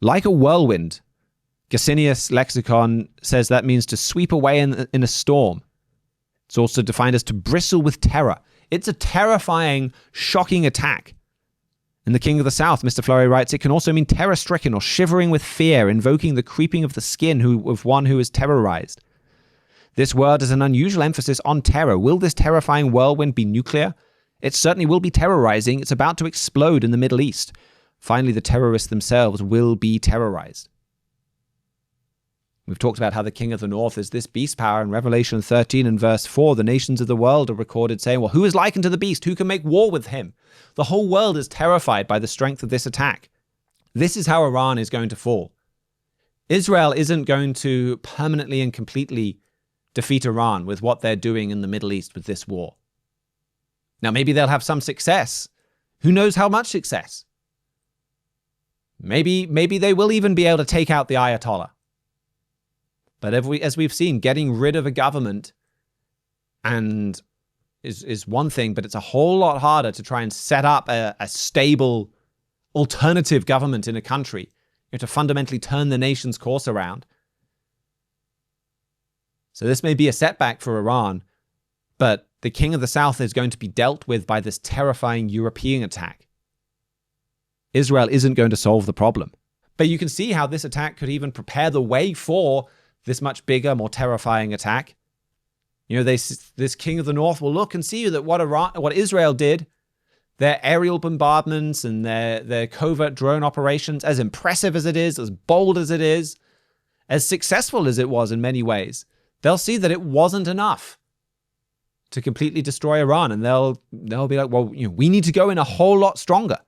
Like a whirlwind, Gesenius lexicon says that means to sweep away in a storm. It's also defined as to bristle with terror. It's a terrifying, shocking attack. In the King of the South, Mr. Flurry writes, it can also mean terror-stricken or shivering with fear, invoking the creeping of the skin of one who is terrorized. This word has an unusual emphasis on terror. Will this terrifying whirlwind be nuclear? It certainly will be terrorizing. It's about to explode in the Middle East. Finally, the terrorists themselves will be terrorized. We've talked about how the king of the north is this beast power. In Revelation 13 and verse 4, the nations of the world are recorded saying, well, who is likened to the beast? Who can make war with him? The whole world is terrified by the strength of this attack. This is how Iran is going to fall. Israel isn't going to permanently and completely defeat Iran with what they're doing in the Middle East with this war. Now, maybe they'll have some success. Who knows how much success? Maybe they will even be able to take out the Ayatollah. But as we've seen, getting rid of a government is one thing, but it's a whole lot harder to try and set up a stable alternative government in a country. You have to fundamentally turn the nation's course around. So this may be a setback for Iran, but the king of the south is going to be dealt with by this terrifying European attack. Israel isn't going to solve the problem. But you can see how this attack could even prepare the way for this much bigger, more terrifying attack. You know, this king of the north will look and see that what Israel did, their aerial bombardments and their covert drone operations, as impressive as it is, as bold as it is, as successful as it was in many ways, they'll see that it wasn't enough to completely destroy Iran. And they'll be like, well, we need to go in a whole lot stronger.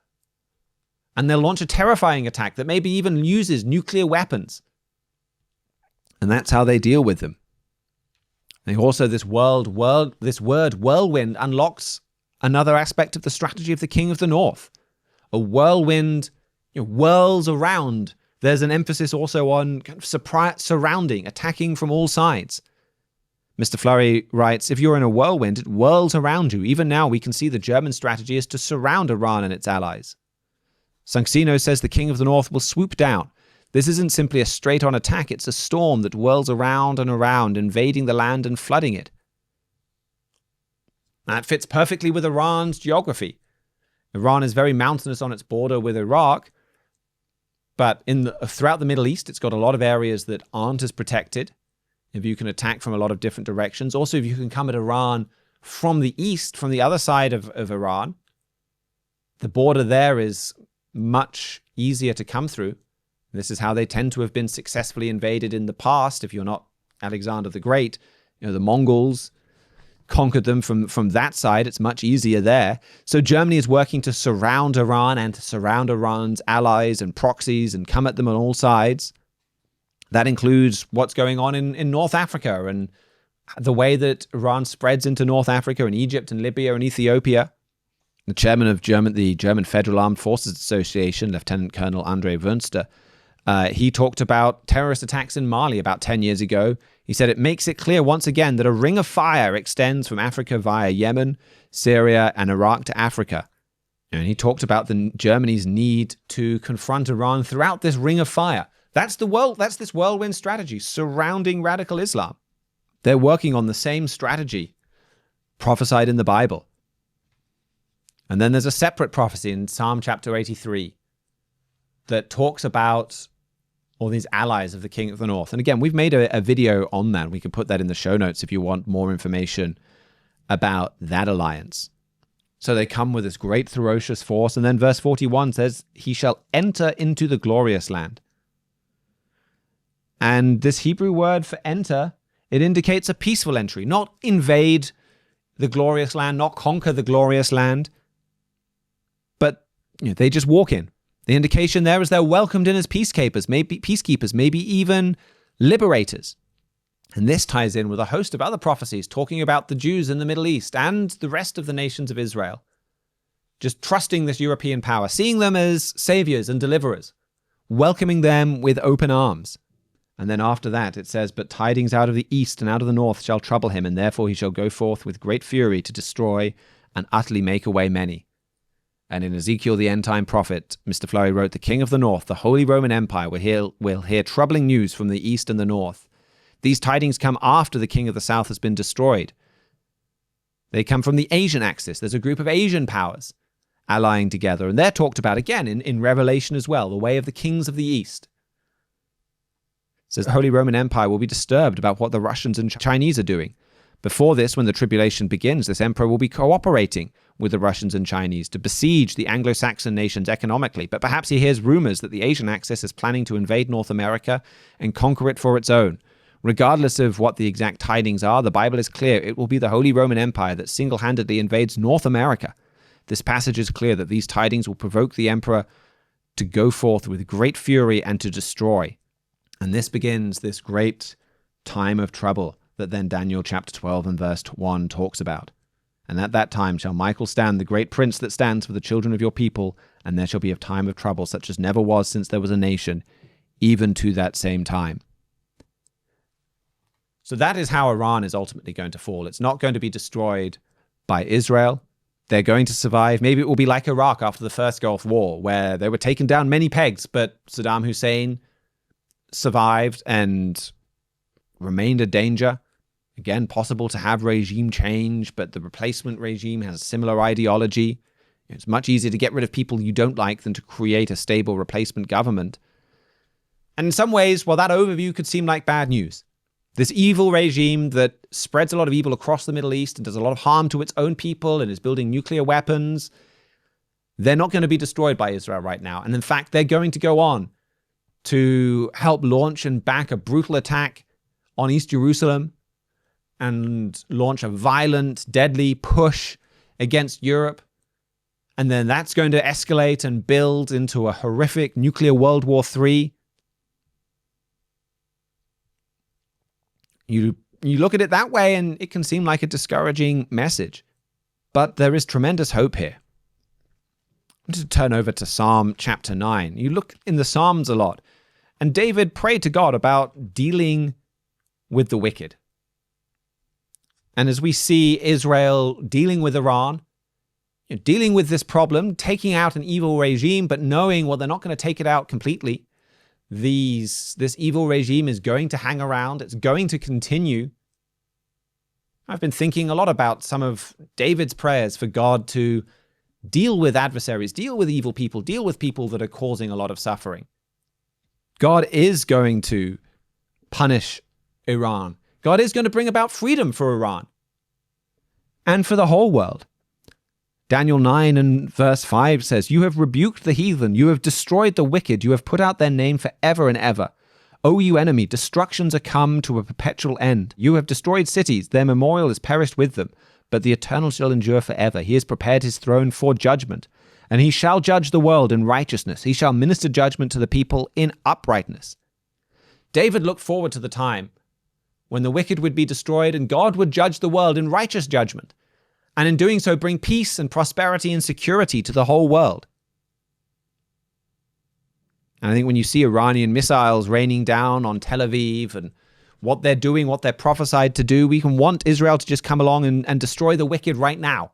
And they'll launch a terrifying attack that maybe even uses nuclear weapons. And that's how they deal with them. And also this word whirlwind unlocks another aspect of the strategy of the king of the north. A whirlwind whirls around. There's an emphasis also on kind of surrounding, attacking from all sides. Mr. Flurry writes, if you're in a whirlwind, it whirls around you. Even now, we can see the German strategy is to surround Iran and its allies. Sanxino says the king of the north will swoop down. This isn't simply a straight-on attack, it's a storm that whirls around and around, invading the land and flooding it. That fits perfectly with Iran's geography. Iran is very mountainous on its border with Iraq, but throughout the Middle East, it's got a lot of areas that aren't as protected. If you can attack from a lot of different directions. Also, if you can come at Iran from the east, from the other side of Iran, the border there is much easier to come through. This is how they tend to have been successfully invaded in the past. If you're not Alexander the Great, the Mongols conquered them from that side. It's much easier there. So Germany is working to surround Iran and to surround Iran's allies and proxies and come at them on all sides. That includes what's going on in North Africa and the way that Iran spreads into North Africa and Egypt and Libya and Ethiopia. The chairman of the German Federal Armed Forces Association, Lieutenant Colonel Andre Wernster, he talked about terrorist attacks in Mali about 10 years ago. He said it makes it clear once again that a ring of fire extends from Africa via Yemen, Syria, and Iraq to Africa. And he talked about Germany's need to confront Iran throughout this ring of fire. That's this whirlwind strategy surrounding radical Islam. They're working on the same strategy prophesied in the Bible. And then there's a separate prophecy in Psalm chapter 83 that talks about all these allies of the king of the north. And again, we've made a video on that. We can put that in the show notes if you want more information about that alliance. So they come with this great ferocious force. And then verse 41 says, he shall enter into the glorious land. And this Hebrew word for enter, it indicates a peaceful entry, not invade the glorious land, not conquer the glorious land, but they just walk in. The indication there is they're welcomed in as peacekeepers, maybe even liberators. And this ties in with a host of other prophecies talking about the Jews in the Middle East and the rest of the nations of Israel. Just trusting this European power, seeing them as saviors and deliverers, welcoming them with open arms. And then after that, it says, but tidings out of the east and out of the north shall trouble him, and therefore he shall go forth with great fury to destroy and utterly make away many. And in Ezekiel, the end-time prophet, Mr. Flurry wrote, the king of the north, the Holy Roman Empire, will hear troubling news from the east and the north. These tidings come after the king of the south has been destroyed. They come from the Asian axis. There's a group of Asian powers allying together, and they're talked about again in Revelation as well, the way of the kings of the east. It says the Holy Roman Empire will be disturbed about what the Russians and Chinese are doing. Before this, when the tribulation begins, this emperor will be cooperating with the Russians and Chinese to besiege the Anglo-Saxon nations economically. But perhaps he hears rumors that the Asian axis is planning to invade North America and conquer it for its own. Regardless of what the exact tidings are, the Bible is clear. It will be the Holy Roman Empire that single-handedly invades North America. This passage is clear that these tidings will provoke the emperor to go forth with great fury and to destroy. And this begins this great time of trouble that then Daniel chapter 12 and verse 1 talks about. And at that time shall Michael stand, the great prince that stands for the children of your people, and there shall be a time of trouble such as never was since there was a nation, even to that same time. So that is how Iran is ultimately going to fall. It's not going to be destroyed by Israel. They're going to survive. Maybe it will be like Iraq after the first Gulf War, where they were taken down many pegs, but Saddam Hussein survived and remained a danger. Again, possible to have regime change, but the replacement regime has a similar ideology. It's much easier to get rid of people you don't like than to create a stable replacement government. And in some ways, well, that overview could seem like bad news. This evil regime that spreads a lot of evil across the Middle East and does a lot of harm to its own people and is building nuclear weapons, they're not going to be destroyed by Israel right now. And in fact, they're going to go on to help launch and back a brutal attack on East Jerusalem and launch a violent, deadly push against Europe. And then that's going to escalate and build into a horrific nuclear World War III. You look at it that way and it can seem like a discouraging message. But there is tremendous hope here. I'm going to turn over to Psalm chapter 9. You look in the Psalms a lot. And David prayed to God about dealing with the wicked. And as we see Israel dealing with Iran, dealing with this problem, taking out an evil regime, but knowing, well, they're not going to take it out completely. This evil regime is going to hang around. It's going to continue. I've been thinking a lot about some of David's prayers for God to deal with adversaries, deal with evil people, deal with people that are causing a lot of suffering. God is going to punish Iran. God is going to bring about freedom for Iran and for the whole world. Daniel 9 and verse 5 says, you have rebuked the heathen, you have destroyed the wicked, you have put out their name forever and ever. O you enemy, destructions are come to a perpetual end. You have destroyed cities, their memorial is perished with them, but the Eternal shall endure forever. He has prepared his throne for judgment, and he shall judge the world in righteousness. He shall minister judgment to the people in uprightness. David looked forward to the time when the wicked would be destroyed and God would judge the world in righteous judgment, and in doing so bring peace and prosperity and security to the whole world. And I think when you see Iranian missiles raining down on Tel Aviv and what they're doing, what they're prophesied to do, we can want Israel to just come along and destroy the wicked right now.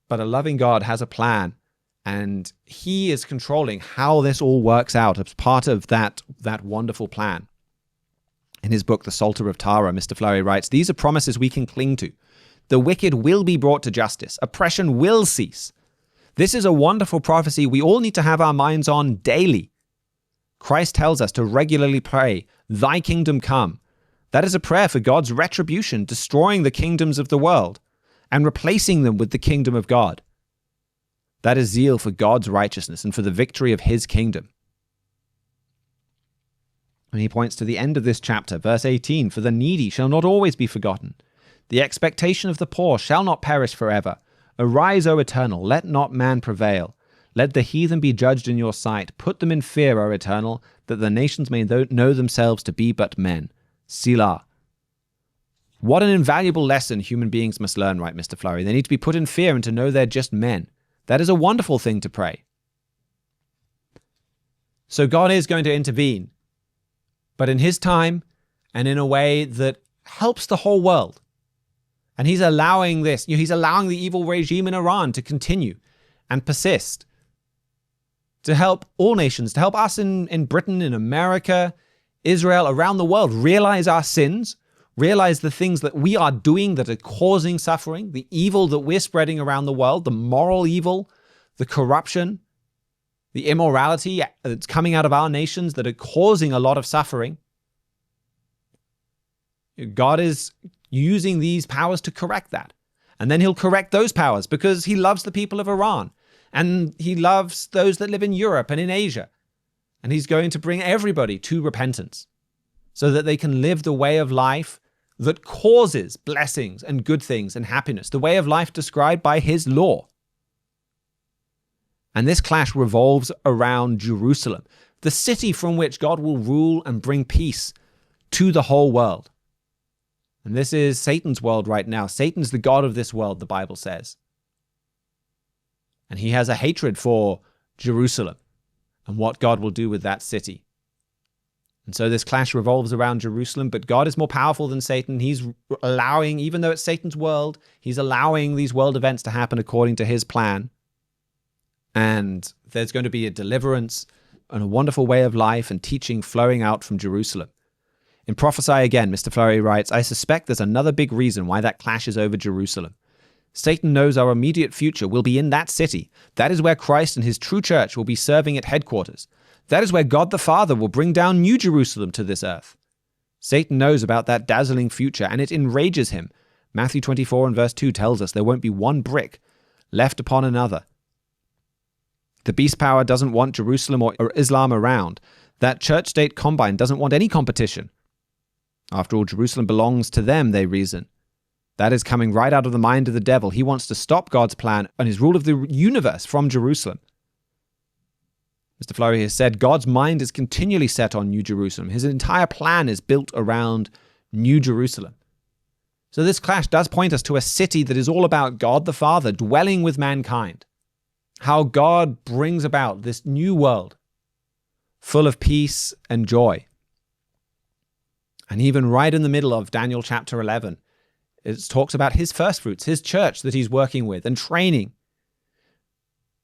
But a loving God has a plan, and he is controlling how this all works out as part of that wonderful plan. In his book, The Psalter of Tara, Mr. Flurry writes, "These are promises we can cling to. The wicked will be brought to justice. Oppression will cease. This is a wonderful prophecy we all need to have our minds on daily. Christ tells us to regularly pray, 'Thy kingdom come.' That is a prayer for God's retribution, destroying the kingdoms of the world and replacing them with the kingdom of God. That is zeal for God's righteousness and for the victory of his kingdom." And he points to the end of this chapter, verse 18, "For the needy shall not always be forgotten. The expectation of the poor shall not perish forever. Arise, O Eternal, let not man prevail. Let the heathen be judged in your sight. Put them in fear, O Eternal, that the nations may know themselves to be but men. Selah." What an invaluable lesson human beings must learn, right, Mr. Flurry? They need to be put in fear and to know they're just men. That is a wonderful thing to pray. So God is going to intervene, but in his time and in a way that helps the whole world. And he's allowing this, he's allowing the evil regime in Iran to continue and persist, to help all nations, to help us in Britain, in America, Israel, around the world, realize our sins, realize the things that we are doing that are causing suffering, the evil that we're spreading around the world, the moral evil, the corruption, the immorality that's coming out of our nations that are causing a lot of suffering. God is using these powers to correct that. And then he'll correct those powers because he loves the people of Iran and he loves those that live in Europe and in Asia. And he's going to bring everybody to repentance so that they can live the way of life that causes blessings and good things and happiness, the way of life described by his law. And this clash revolves around Jerusalem, the city from which God will rule and bring peace to the whole world. And this is Satan's world right now. Satan's the god of this world, the Bible says. And he has a hatred for Jerusalem and what God will do with that city. And so this clash revolves around Jerusalem, but God is more powerful than Satan. He's allowing, even though it's Satan's world, he's allowing these world events to happen according to his plan. And there's going to be a deliverance and a wonderful way of life and teaching flowing out from Jerusalem. In Prophesy Again, Mr. Flurry writes, "I suspect there's another big reason why that clash is over Jerusalem. Satan knows our immediate future will be in that city. That is where Christ and his true church will be serving at headquarters. That is where God the Father will bring down New Jerusalem to this earth. Satan knows about that dazzling future, and it enrages him. Matthew 24 and verse 2 tells us there won't be one brick left upon another. The beast power doesn't want Jerusalem or Islam around. That church-state combine doesn't want any competition. After all, Jerusalem belongs to them, they reason. That is coming right out of the mind of the devil. He wants to stop God's plan and his rule of the universe from Jerusalem. Mr. Flurry has said God's mind is continually set on New Jerusalem. His entire plan is built around New Jerusalem. So this clash does point us to a city that is all about God the Father dwelling with mankind. How God brings about this new world full of peace and joy. And even right in the middle of Daniel chapter 11, it talks about his first fruits, his church that he's working with and training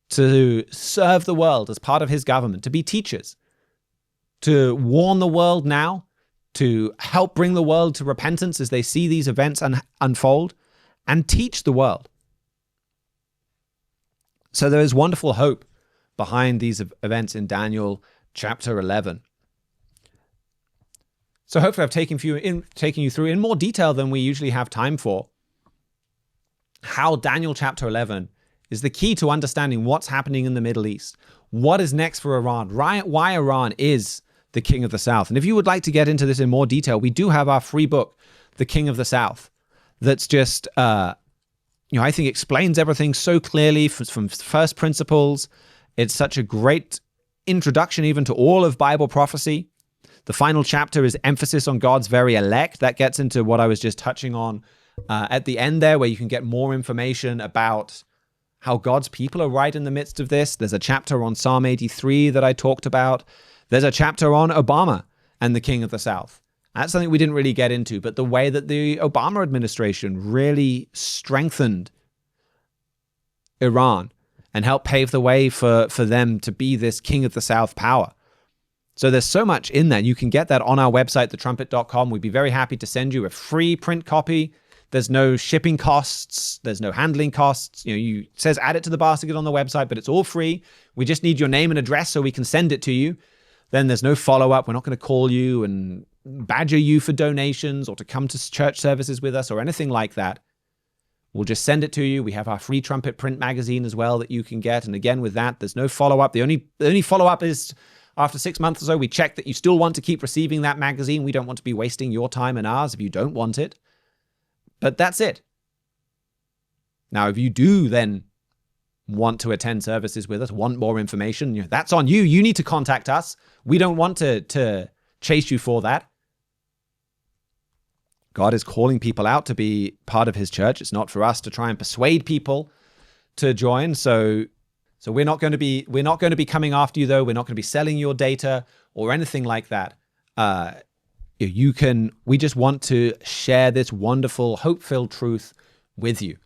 to serve the world as part of his government, to be teachers, to warn the world now, to help bring the world to repentance as they see these events unfold, and teach the world. So there is wonderful hope behind these events in Daniel chapter 11. So hopefully I've taken you through in more detail than we usually have time for how Daniel chapter 11 is the key to understanding what's happening in the Middle East, what is next for Iran, why Iran is the king of the South. And if you would like to get into this in more detail, we do have our free book, The King of the South, that's just, I think explains everything so clearly from first principles. It's such a great introduction even to all of Bible prophecy. The final chapter is emphasis on God's very elect. That gets into what I was just touching on at the end there, where you can get more information about how God's people are right in the midst of this. There's a chapter on Psalm 83 that I talked about. There's a chapter on Obama and the King of the South. That's something we didn't really get into, but the way that the Obama administration really strengthened Iran and helped pave the way for them to be this King of the South power. So there's so much in there. You can get that on our website, thetrumpet.com. We'd be very happy to send you a free print copy. There's no shipping costs. There's no handling costs. It says add it to the basket on the website, but it's all free. We just need your name and address so we can send it to you. Then there's no follow-up. We're not going to call you and badger you for donations or to come to church services with us or anything like that. We'll just send it to you. We have our free Trumpet print magazine as well that you can get. And again, with that, there's no follow-up. The only follow-up is after 6 months or so, we check that you still want to keep receiving that magazine. We don't want to be wasting your time and ours if you don't want it. But that's it. Now, if you do then want to attend services with us, want more information, that's on you. You need to contact us. We don't want to chase you for that. God is calling people out to be part of his church. It's not for us to try and persuade people to join. So we're not going to be coming after you, though. We're not going to be selling your data or anything like that. We just want to share this wonderful, hope-filled truth with you.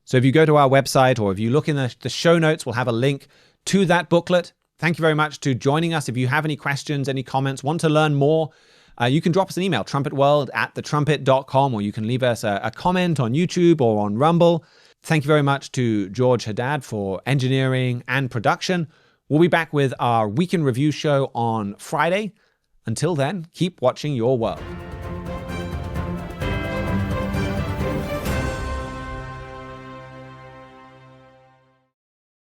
So if you go to our website or if you look in the show notes, we'll have a link to that booklet. Thank you very much for joining us. If you have any questions, any comments, want to learn more, you can drop us an email, trumpetworld@thetrumpet.com, or you can leave us a comment on YouTube or on Rumble. Thank you very much to George Haddad for engineering and production. We'll be back with our Week in Review show on Friday. Until then, keep watching your world.